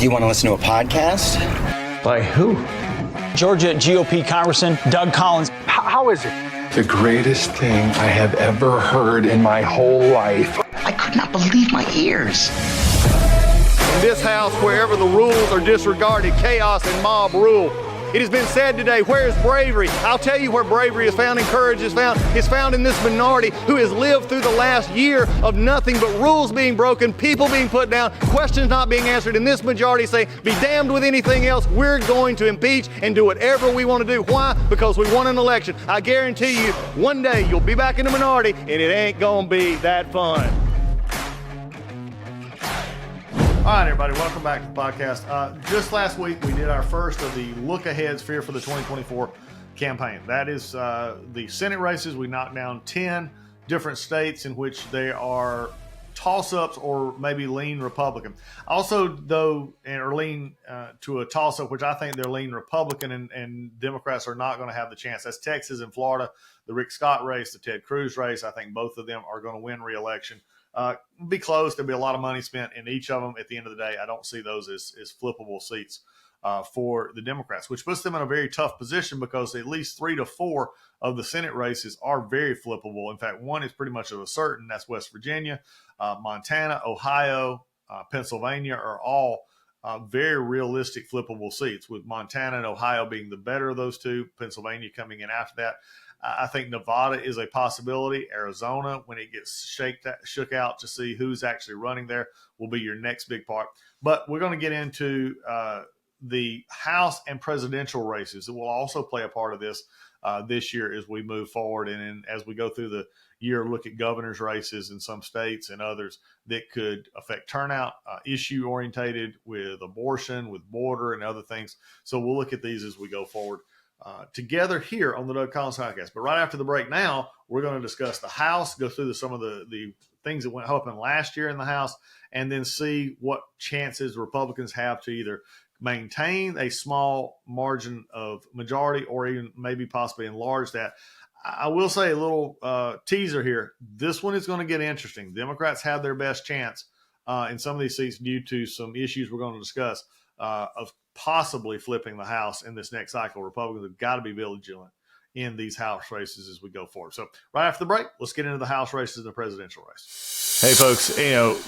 You want to listen to a podcast? By who? Georgia GOP Congressman Doug Collins. How is it? The greatest thing I have ever heard in my whole life. I could not believe my ears. In this house, wherever the rules are disregarded, chaos and mob rule. It has been said today, where is bravery? I'll tell you where bravery is found and courage is found. It's found in this minority who has lived through the last year of nothing but rules being broken, people being put down, questions not being answered. And this majority say, be damned with anything else. We're going to impeach and do whatever we want to do. Why? Because we won an election. I guarantee you, one day you'll be back in the minority and it ain't going to be that fun. All right, everybody, welcome back to the podcast. Just last week, we did our first of the look-aheads for the 2024 campaign. That is the Senate races. We knocked down 10 different states in which they are toss-ups or maybe lean Republican. Also, though, or lean to a toss-up, which I think they're lean Republican, and Democrats are not going to have the chance. That's Texas and Florida, the Rick Scott race, the Ted Cruz race. I think both of them are going to win re-election. Be close. There'll be a lot of money spent in each of them. At the end of the day, I don't see those as flippable seats for the Democrats, which puts them in a very tough position because at least 3 to 4 of the Senate races are very flippable. In fact, one is pretty much of a certain. That's West Virginia, Montana, Ohio, Pennsylvania are all very realistic flippable seats, with Montana and Ohio being the better of those two, Pennsylvania coming in after that. I think Nevada is a possibility. Arizona, when it gets shook out to see who's actually running there, will be your next big part. But we're going to get into the House and presidential races that will also play a part of this this year as we move forward. And as we go through the year, look at governor's races in some states and others that could affect turnout, issue orientated with abortion, with border and other things. So we'll look at these as we go forward. Together here on the Doug Collins podcast. But right after the break now, we're going to discuss the House, go through some of the things that went up last year in the House, and then see what chances Republicans have to either maintain a small margin of majority or even maybe possibly enlarge that. I will say a little teaser here. This one is going to get interesting. Democrats have their best chance in some of these seats due to some issues we're going to discuss of possibly flipping the House in this next cycle. Republicans have got to be vigilant in these House races as we go forward. So right after the break, let's get into the House races and the presidential race. Hey, folks,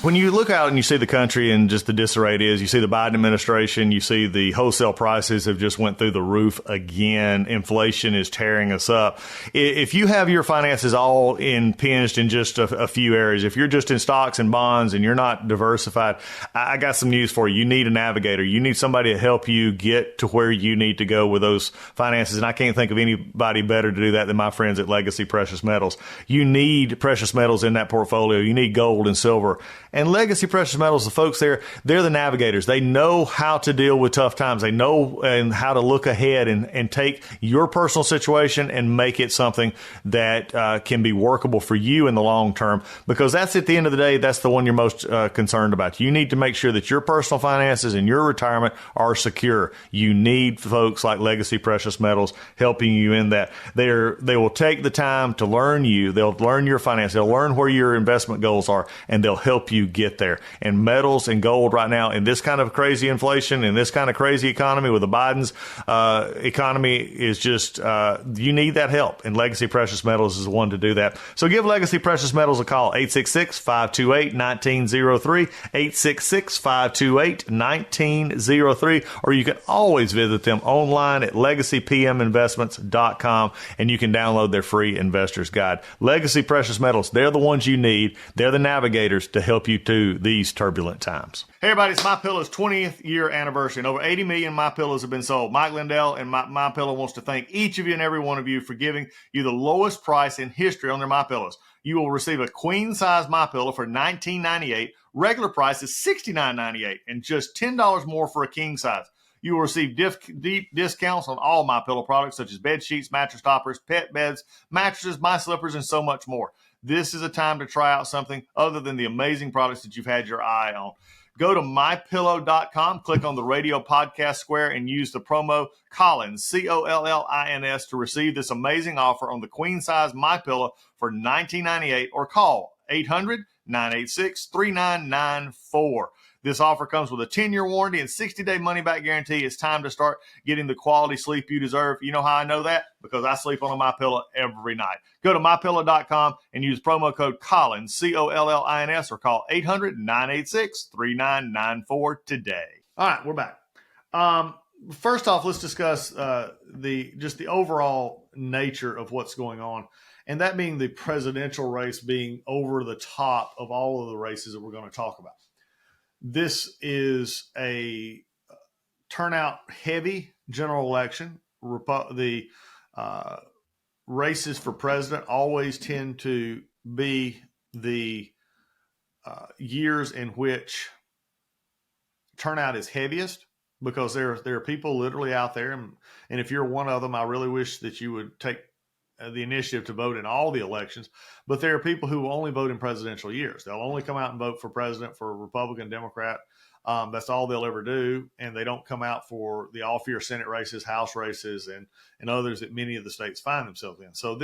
when you look out and you see the country and just the disarray it is, you see the Biden administration, you see the wholesale prices have just went through the roof again. Inflation is tearing us up. If you have your finances all impinged in just a few areas, if you're just in stocks and bonds and you're not diversified, I got some news for you. You need a navigator. You need somebody to help you get to where you need to go with those finances. And I can't think of anybody better to do that than my friends at Legacy Precious Metals. You need precious metals in that portfolio. You need gold and silver. And Legacy Precious Metals, the folks there, they're the navigators. They know how to deal with tough times. They know and how to look ahead and take your personal situation and make it something that can be workable for you in the long term, because that's, at the end of the day, that's the one you're most concerned about. You need to make sure that your personal finances and your retirement are secure. You need folks like Legacy Precious Metals helping you in that. They will take the time to learn you. They'll learn your finances. They'll learn where your investment goals are, and they'll help you get there. And metals and gold right now, in this kind of crazy inflation, in this kind of crazy economy with the Biden's economy, is just, you need that help. And Legacy Precious Metals is the one to do that. So give Legacy Precious Metals a call, 866-528-1903, 866-528-1903, or you can always visit them online at legacypminvestments.com, and you can download their free investor's guide. Legacy Precious Metals, they're the ones you need. They're the navigators to help you through these turbulent times. Hey, everybody, it's MyPillow's 20th year anniversary, and over 80 million MyPillows have been sold. Mike Lindell and MyPillow wants to thank each of you and every one of you for giving you the lowest price in history on their MyPillows. You will receive a queen-size MyPillow for $19.98. Regular price is $69.98, and just $10 more for a king size. You will receive deep discounts on all MyPillow products, such as bed sheets, mattress toppers, pet beds, mattresses, my slippers, and so much more. This is a time to try out something other than the amazing products that you've had your eye on. Go to mypillow.com, click on the radio podcast square, and use the promo Collins, Collins, to receive this amazing offer on the queen size MyPillow for $19.98, or call 800-986-3994. This offer comes with a 10-year warranty and 60-day money-back guarantee. It's time to start getting the quality sleep you deserve. You know how I know that? Because I sleep on a MyPillow every night. Go to MyPillow.com and use promo code Collins, COLLINS, or call 800-986-3994 today. All right, we're back. First off, let's discuss the overall nature of what's going on, and that being the presidential race being over the top of all of the races that we're going to talk about. This is a turnout-heavy general election. The races for president always tend to be the years in which turnout is heaviest, because there are people literally out there, and if you're one of them, I really wish that you would take the initiative to vote in all the elections. But there are people who only vote in presidential years. They'll only come out and vote for president, for Republican, Democrat. That's all they'll ever do, and they don't come out for the off-year Senate races, House races, and others that many of the states find themselves in. So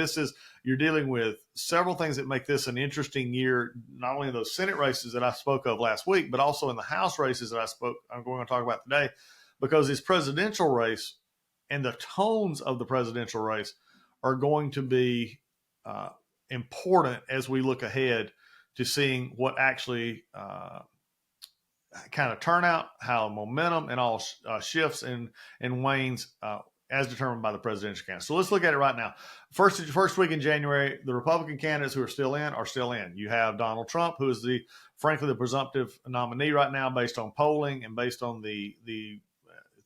you're dealing with several things that make this an interesting year, not only in those Senate races that I spoke of last week, but also in the House races that I'm going to talk about today, because this presidential race and the tones of the presidential race are going to be important as we look ahead to seeing what actually kind of turnout, how momentum and all shifts and wanes as determined by the presidential candidate. So let's look at it right now. First week in January, the Republican candidates who are still in. You have Donald Trump, who is frankly the presumptive nominee right now based on polling and based on the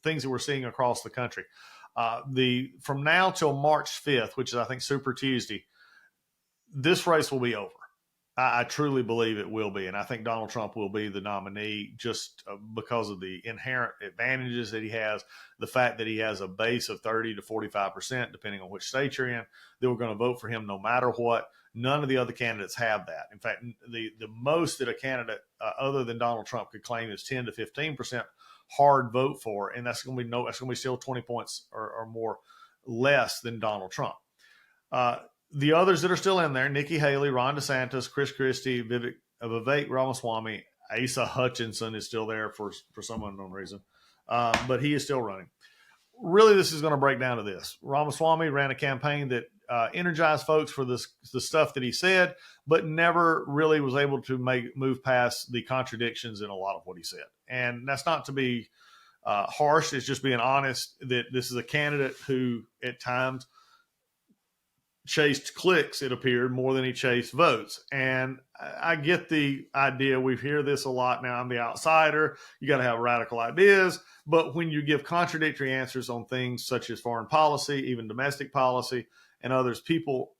things that we're seeing across the country. From now till March 5th, which is I think Super Tuesday, this race will be over. I truly believe it will be, and I think Donald Trump will be the nominee just because of the inherent advantages that he has, the fact that he has a base of 30 to 45%, depending on which state you're in, that we're going to vote for him no matter what. None of the other candidates have that. In fact, the most that a candidate other than Donald Trump could claim is 10 to 15% hard vote for, and that's going to be still 20 points or more less than Donald Trump. The others that are still in there: Nikki Haley, Ron DeSantis, Chris Christie, Vivek Ramaswamy, Asa Hutchinson is still there for some unknown reason, but he is still running. Really, this is going to break down to this. Ramaswamy ran a campaign that energized folks for the stuff that he said, but never really was able to move past the contradictions in a lot of what he said. And that's not to be harsh. It's just being honest that this is a candidate who at times chased clicks, it appeared, more than he chased votes. And I get the idea. We hear this a lot now. I'm the outsider. You got to have radical ideas. But when you give contradictory answers on things such as foreign policy, even domestic policy, and others, people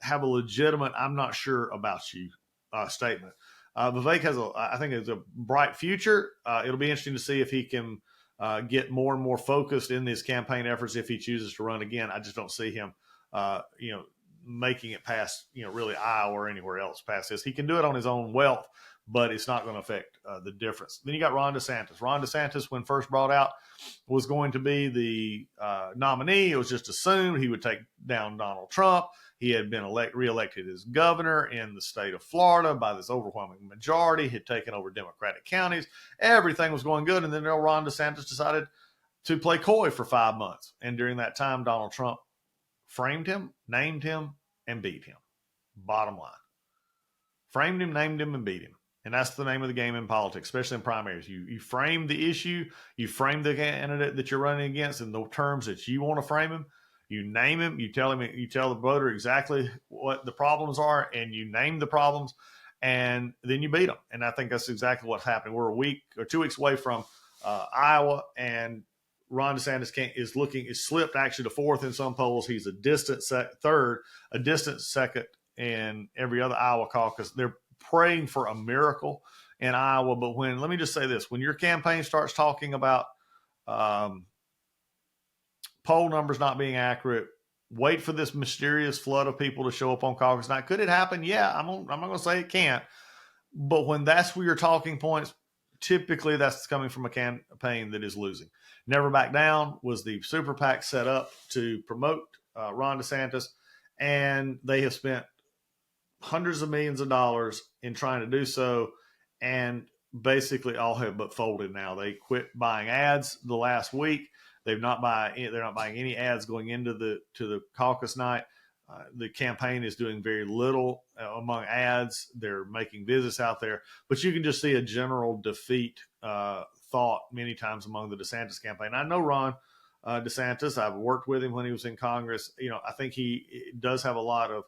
have a legitimate "I'm not sure about you" statement. Vivek I think has a bright future. It'll be interesting to see if he can get more and more focused in his campaign efforts if he chooses to run again. I just don't see him making it past, really Iowa or anywhere else past this. He can do it on his own wealth, but it's not going to affect the difference. Then you got Ron DeSantis. Ron DeSantis, when first brought out, was going to be the nominee. It was just assumed he would take down Donald Trump. He had been reelected as governor in the state of Florida by this overwhelming majority, had taken over Democratic counties. Everything was going good. And then Ron DeSantis decided to play coy for 5 months. And during that time, Donald Trump framed him, named him, and beat him. Bottom line. Framed him, named him, and beat him. And that's the name of the game in politics, especially in primaries. You frame the issue, you frame the candidate that you're running against in the terms that you want to frame him. You name him, you tell the voter exactly what the problems are, and you name the problems, and then you beat them. And I think that's exactly what's happening. We're a week or 2 weeks away from Iowa, and Ron DeSantis is slipped actually to fourth in some polls. He's a distant third, a distant second in every other Iowa caucus. They're praying for a miracle in Iowa. But let me just say this, when your campaign starts talking about poll numbers not being accurate, wait for this mysterious flood of people to show up on caucus night. Could it happen? Yeah, I'm not going to say it can't. But when that's where your talking points, typically that's coming from a campaign that is losing. Never Back Down was the super PAC set up to promote Ron DeSantis, and they have spent hundreds of millions of dollars in trying to do so. And basically all have but folded now. They quit buying ads the last week. They're not buying any ads going into the caucus night. The campaign is doing very little among ads. They're making visits out there, but you can just see a general defeat thought many times among the DeSantis campaign. I know Ron DeSantis. I've worked with him when he was in Congress. I think he does have a lot of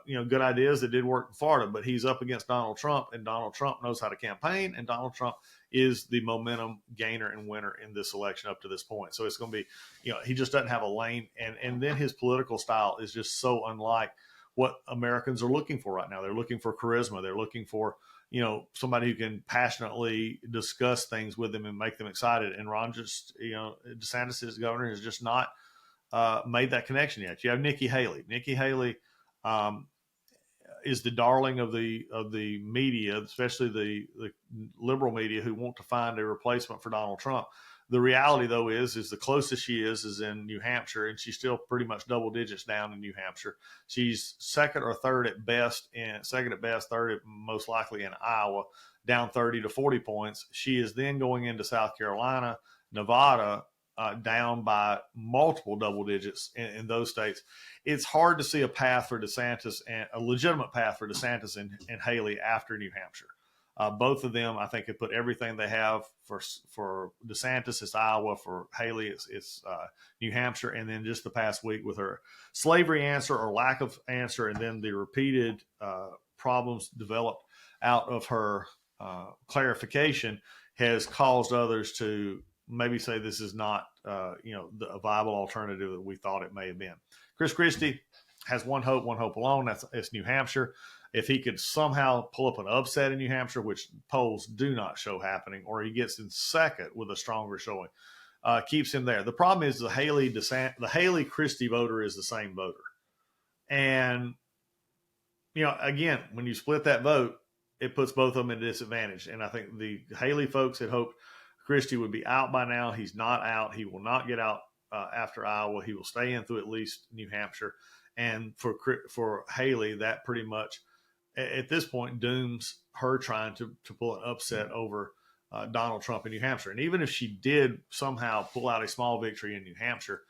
good ideas that did work in Florida, but he's up against Donald Trump, and Donald Trump knows how to campaign, and Donald Trump is the momentum gainer and winner in this election up to this point. So it's going to be, he just doesn't have a lane, and then his political style is just so unlike what Americans are looking for right now. They're looking for charisma. They're looking for, somebody who can passionately discuss things with them and make them excited. And Ron DeSantis' governor has just not made that connection yet. You have Nikki Haley. Nikki Haley is the darling of the media, especially the liberal media, who want to find a replacement for Donald Trump. The reality, though, is the closest she is in New Hampshire, and she's still pretty much double digits down in New Hampshire. She's second or third at best, third at most likely in Iowa, down 30 to 40 points. She is then going into South Carolina, Nevada, down by multiple double digits in those states. It's hard to see a path for DeSantis, and a legitimate path for DeSantis and Haley after New Hampshire. Both of them, I think, have put everything they have. For DeSantis, it's Iowa. For Haley, it's New Hampshire. And then just the past week with her slavery answer or lack of answer, and then the repeated problems developed out of her clarification has caused others to maybe say this is not a viable alternative that we thought it may have been. Chris Christie has one hope alone. It's New Hampshire. If he could somehow pull up an upset in New Hampshire, which polls do not show happening, or he gets in second with a stronger showing, keeps him there. The problem is the Haley Christie voter is the same voter. And, again, when you split that vote, it puts both of them at a disadvantage. And I think the Haley folks had hoped Christie would be out by now. He's not out. He will not get out after Iowa. He will stay in through at least New Hampshire. And for Haley, that pretty much at this point dooms her trying to pull an upset over Donald Trump in New Hampshire. And even if she did somehow pull out a small victory in New Hampshire,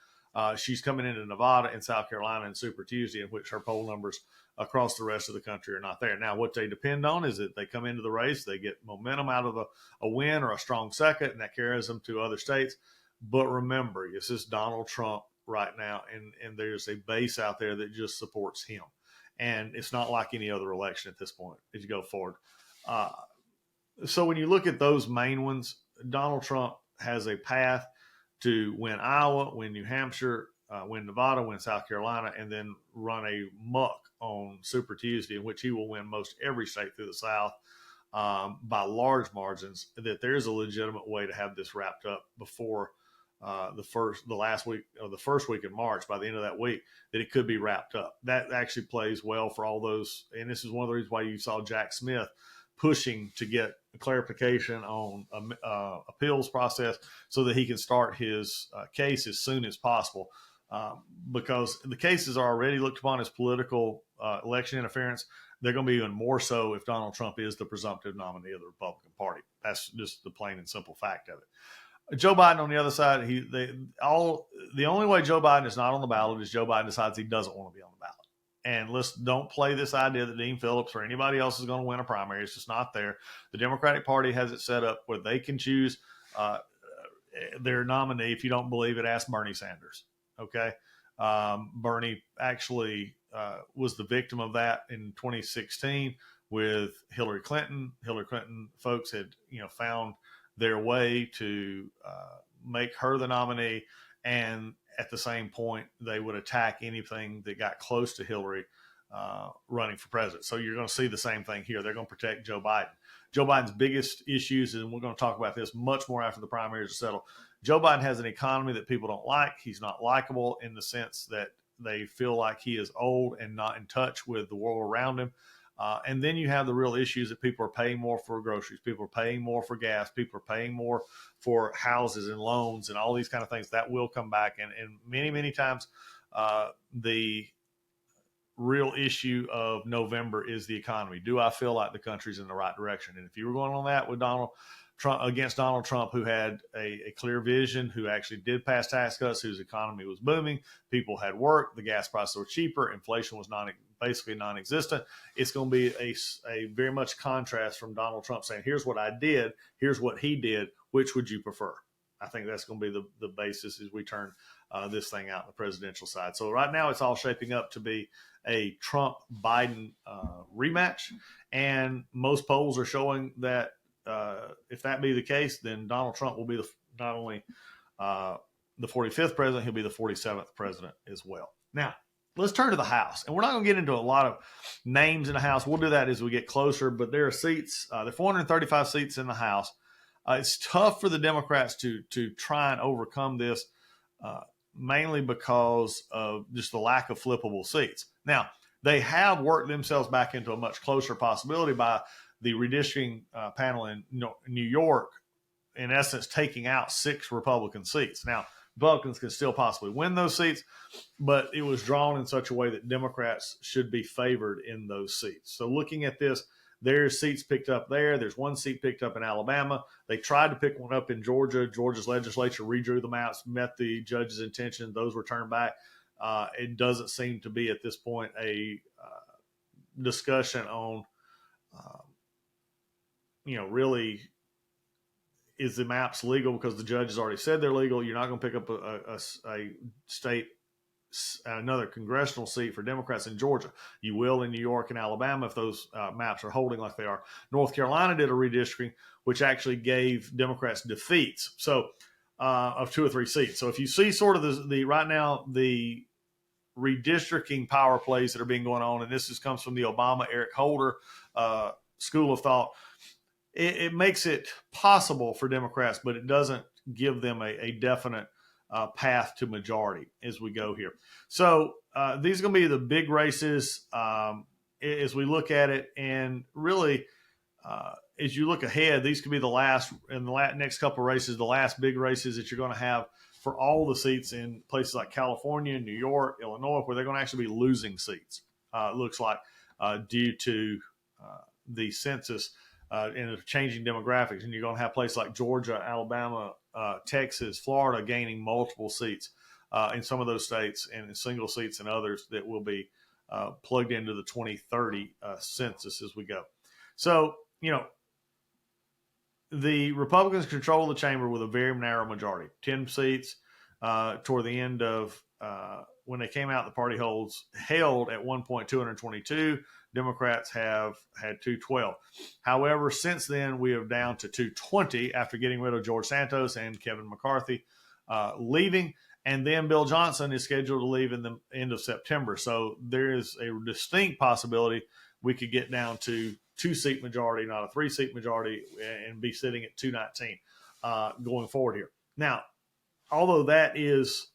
she's coming into Nevada and South Carolina in Super Tuesday, in which her poll numbers across the rest of the country are not there. Now, what they depend on is that they come into the race, they get momentum out of a win or a strong second, and that carries them to other states. But remember, this is Donald Trump right now, and there's a base out there that just supports him. And it's not like any other election at this point as you go forward. So when you look at those main ones, Donald Trump has a path to win Iowa, win New Hampshire, win Nevada, win South Carolina, and then run a muck on Super Tuesday, in which he will win most every state through the South by large margins. That there's a legitimate way to have this wrapped up before the first week in March. By the end of that week, that it could be wrapped up. That actually plays well for all those. And this is one of the reasons why you saw Jack Smith pushing to get a clarification on appeals process so that he can start his case as soon as possible. Because the cases are already looked upon as political election interference. They're going to be even more so if Donald Trump is the presumptive nominee of the Republican Party. That's just the plain and simple fact of it. Joe Biden on the other side, the only way Joe Biden is not on the ballot is Joe Biden decides he doesn't want to be on the ballot. And don't play this idea that Dean Phillips or anybody else is going to win a primary. It's just not there. The Democratic Party has it set up where they can choose their nominee. If you don't believe it, ask Bernie Sanders. Okay. Bernie actually was the victim of that in 2016 with Hillary Clinton. Hillary Clinton folks had, found their way to make her the nominee. And at the same point, they would attack anything that got close to Hillary running for president. So you're going to see the same thing here. They're going to protect Joe Biden. Joe Biden's biggest issues, and we're going to talk about this much more after the primaries are settled. Joe Biden has an economy that people don't like. He's not likable in the sense that they feel like he is old and not in touch with the world around him. And then you have the real issues that people are paying more for groceries, people are paying more for gas, people are paying more for houses and loans and all these kind of things. That will come back. And many, many times the real issue of November is the economy. Do I feel like the country's in the right direction? And if you were going on that with Donald Trump, against Donald Trump, who had a clear vision, who actually did pass tax cuts, whose economy was booming, people had work, the gas prices were cheaper, inflation was basically non-existent. It's going to be a very much contrast from Donald Trump saying, here's what I did, here's what he did, which would you prefer? I think that's going to be the basis as we turn this thing out on the presidential side. So right now it's all shaping up to be a Trump-Biden rematch, and most polls are showing that if that be the case, then Donald Trump will be not only the 45th president, he'll be the 47th president as well. Now, let's turn to the House. And we're not going to get into a lot of names in the House. We'll do that as we get closer. But there are seats. There are 435 seats in the House. It's tough for the Democrats to try and overcome this, mainly because of just the lack of flippable seats. Now, they have worked themselves back into a much closer possibility by the redistricting panel in New York, in essence, taking out 6 Republican seats. Now, Republicans can still possibly win those seats, but it was drawn in such a way that Democrats should be favored in those seats. So looking at this, there's seats picked up there. There's 1 seat picked up in Alabama. They tried to pick one up in Georgia. Georgia's legislature redrew the maps, met the judge's intention. Those were turned back. It doesn't seem to be at this point a discussion on, really, is the maps legal because the judge has already said they're legal. You're not going to pick up a state, another congressional seat for Democrats in Georgia. You will in New York and Alabama if those maps are holding like they are. North Carolina did a redistricting, which actually gave Democrats defeats. So of 2 or 3 seats. So if you see sort of the right now, the redistricting power plays that are being going on, and this comes from the Obama, Eric Holder school of thought, it makes it possible for Democrats, but it doesn't give them a definite path to majority as we go here. So these are going to be the big races as we look at it. And really, as you look ahead, these could be the last, in the next couple of races, the last big races that you're going to have for all the seats in places like California, New York, Illinois, where they're going to actually be losing seats, it looks like, due to the census and the changing demographics. And you're going to have places like Georgia, Alabama, Texas, Florida gaining multiple seats in some of those states, and single seats in others that will be plugged into the 2030 census as we go. So, the Republicans control the chamber with a very narrow majority, 10 seats toward the end of when they came out, the party held at one point 222. Democrats have had 212. However, since then, we are down to 220 after getting rid of George Santos and Kevin McCarthy leaving. And then Bill Johnson is scheduled to leave in the end of September. So there is a distinct possibility we could get down to 2-seat majority, not a 3-seat majority, and be sitting at 219 going forward here. Now, although that is,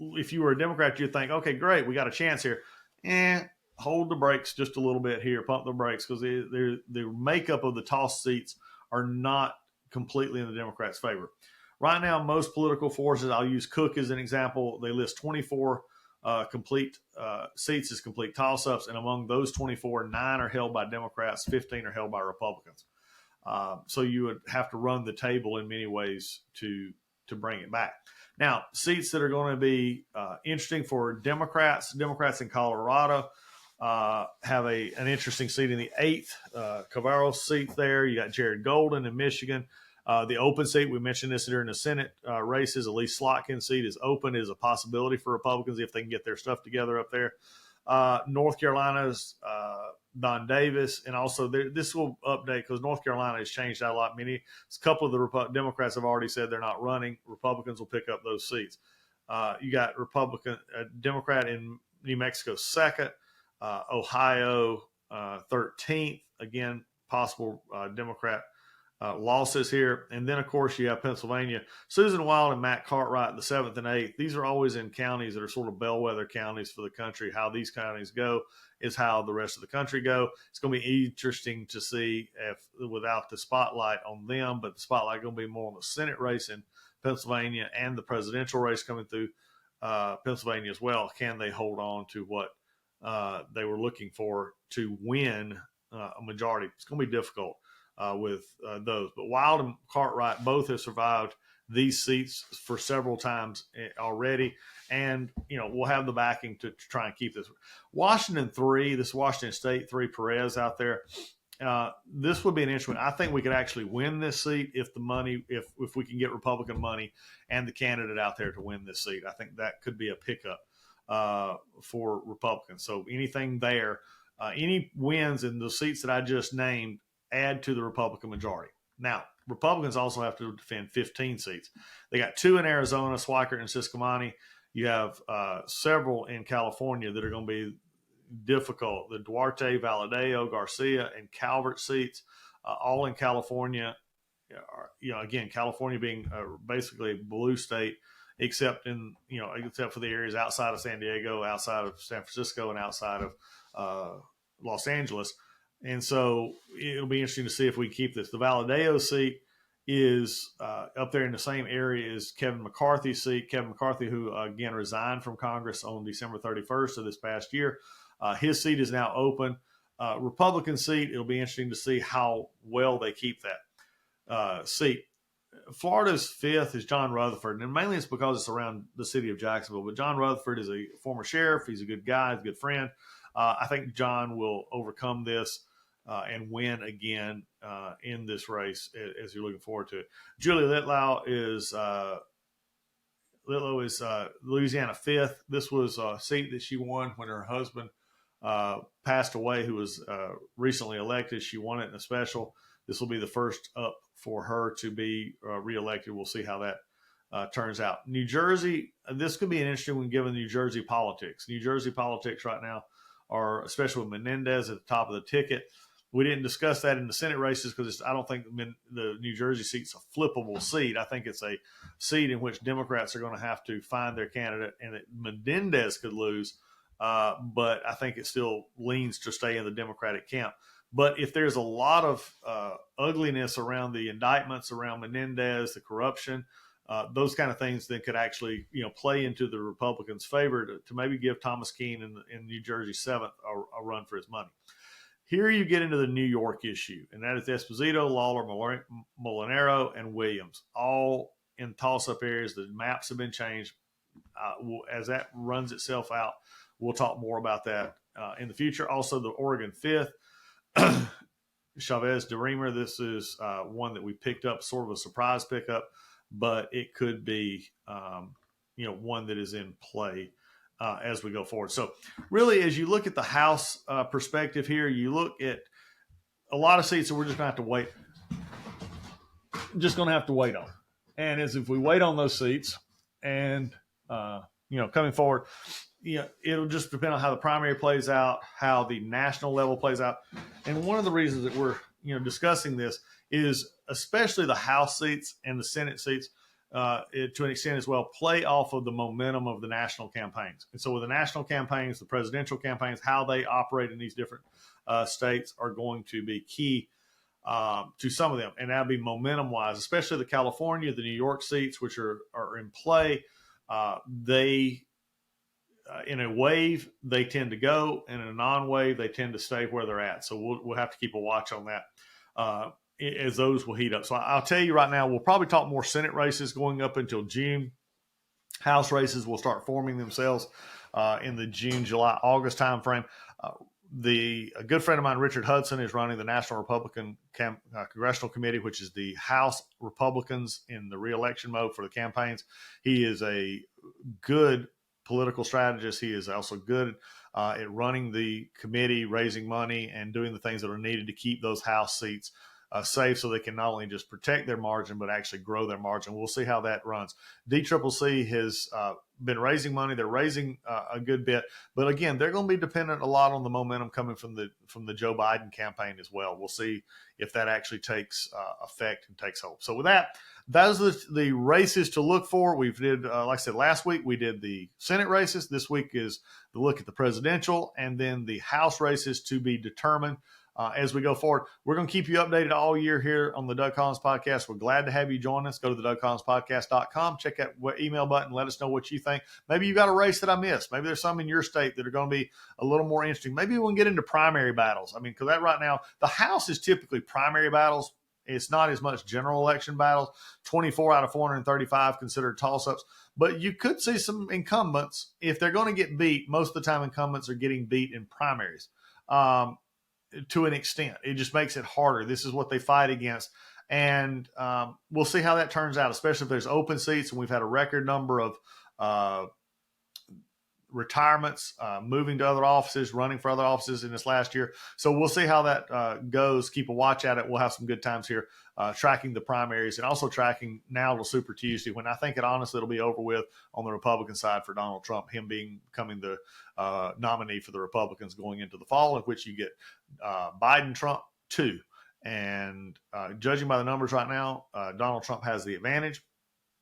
if you were a Democrat, you'd think, okay, great, we got a chance here. Hold the brakes just a little bit here, pump the brakes, because the makeup of the toss seats are not completely in the Democrats' favor. Right now, most political forces, I'll use Cook as an example, they list 24 complete seats as complete toss-ups, and among those 24, 9 are held by Democrats, 15 are held by Republicans. So you would have to run the table in many ways to bring it back. Now, seats that are going to be interesting for Democrats in Colorado have an interesting seat in the 8th Cavaros seat there. You got Jared Golden in Michigan. The open seat, we mentioned this during the Senate races, Elise Slotkin's seat is open, is a possibility for Republicans if they can get their stuff together up there. North Carolina's Don Davis, and also this will update because North Carolina has changed out a lot. A couple of the Democrats have already said they're not running. Republicans will pick up those seats. You got Democrat in New Mexico 2nd, Ohio 13th, again, possible Democrat losses here. And then, of course, you have Pennsylvania. Susan Wild and Matt Cartwright, the 7th and 8th. These are always in counties that are sort of bellwether counties for the country. How these counties go is how the rest of the country go. It's going to be interesting to see if without the spotlight on them, but the spotlight going to be more on the Senate race in Pennsylvania and the presidential race coming through Pennsylvania as well. Can they hold on to what they were looking for to win a majority. It's going to be difficult with those. But Wild and Cartwright both have survived these seats for several times already. And, we'll have the backing to try and keep this. Washington 3, this Washington State 3, Perez out there. This would be an interesting one. I think we could actually win this seat if if we can get Republican money and the candidate out there to win this seat. I think that could be a pickup for Republicans. So anything there, any wins in the seats that I just named add to the Republican majority. Now, Republicans also have to defend 15 seats. They got 2 in Arizona, Swikert and Siscomani. You have several in California that are going to be difficult. The Duarte, Valadeo, Garcia, and Calvert seats, all in California. Again, California being basically a blue state, except for the areas outside of San Diego, outside of San Francisco, and outside of Los Angeles. And so it'll be interesting to see if we keep this. The Valadeo seat is up there in the same area as Kevin McCarthy's seat. Kevin McCarthy, who, again, resigned from Congress on December 31st of this past year. His seat is now open. Republican seat, it'll be interesting to see how well they keep that seat. Florida's 5th is John Rutherford, and mainly it's because it's around the city of Jacksonville. But John Rutherford is a former sheriff. He's a good guy, a good friend. I think John will overcome this and win again in this race as you're looking forward to it. Julie Litlow is Louisiana 5th. This was a seat that she won when her husband passed away, who was recently elected. She won it in a special. This will be the first up for her to be reelected. We'll see how that turns out. New Jersey, this could be an interesting one given New Jersey politics. New Jersey politics right now are, especially with Menendez at the top of the ticket. We didn't discuss that in the Senate races because I don't think the New Jersey seat's a flippable seat. I think it's a seat in which Democrats are going to have to find their candidate, and that Menendez could lose. But I think it still leans to stay in the Democratic camp. But if there's a lot of ugliness around the indictments around Menendez, the corruption, those kind of things that could actually play into the Republicans' favor to maybe give Thomas Keene in New Jersey 7th a run for his money. Here you get into the New York issue, and that is Esposito, Lawler, Molinaro, and Williams, all in toss-up areas. The maps have been changed. As that runs itself out, we'll talk more about that in the future. Also, the Oregon 5th, Chavez DeRemer. This is one that we picked up, sort of a surprise pickup, but it could be one that is in play as we go forward. So really, as you look at the House perspective here, you look at a lot of seats that we're just going to have to wait on. And as if we wait on those seats and, coming forward, it'll just depend on how the primary plays out, how the national level plays out. And one of the reasons that we're, discussing this is especially the House seats and the Senate seats, to an extent as well, play off of the momentum of the national campaigns. And so with the national campaigns, the presidential campaigns, how they operate in these different states are going to be key to some of them. And that'll be momentum-wise, especially the California, the New York seats, which are in play. In a wave, they tend to go, and in a non-wave, they tend to stay where they're at. So we'll have to keep a watch on that as those will heat up. So I'll tell you right now, we'll probably talk more Senate races going up until June. House races will start forming themselves in the June, July, August timeframe. A good friend of mine, Richard Hudson, is running the National Republican Congressional Committee, which is the House Republicans in the re-election mode for the campaigns. He is a good political strategist. He is also good at running the committee, raising money, and doing the things that are needed to keep those House seats safe so they can not only just protect their margin, but actually grow their margin. We'll see how that runs. DCCC has been raising money. They're raising a good bit. But again, they're going to be dependent a lot on the momentum coming from the Joe Biden campaign as well. We'll see if that actually takes effect and takes hold. So with that, those are the races to look for. We did, like I said, last week we did the Senate races. This week is the look at the presidential and then the House races to be determined. as we go forward. We're going to keep you updated all year here on the Doug Collins Podcast. We're glad to have you join us. Go to the DougCollinsPodcast.com. Check that email button. Let us know what you think. Maybe you got a race that I missed. Maybe there's some in your state that are going to be a little more interesting. Maybe we can get into primary battles. I mean, because that right now, the House is typically primary battles. It's not as much general election battles. 24 out of 435 considered toss-ups. But you could see some incumbents. If they're going to get beat, most of the time incumbents are getting beat in primaries. To an extent, it just makes it harder. This is what they fight against, and we'll see how that turns out, especially if there's open seats and we've had a record number of retirements, moving to other offices, running for other offices in this last year. So we'll see how that goes. Keep a watch at it. We'll have some good times here tracking the primaries and also tracking now to Super Tuesday, when I think it'll be over with on the Republican side for Donald Trump, him becoming the nominee for the Republicans going into the fall, in which you get Biden, Trump, 2. And judging by the numbers right now, Donald Trump has the advantage.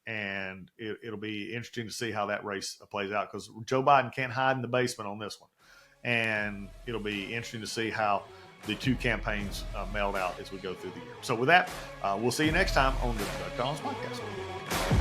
And it'll be interesting to see how that race plays out, because Joe Biden can't hide in the basement on this one. And it'll be interesting to see how the two campaigns meld out as we go through the year. So with that, we'll see you next time on the Doug Collins Podcast.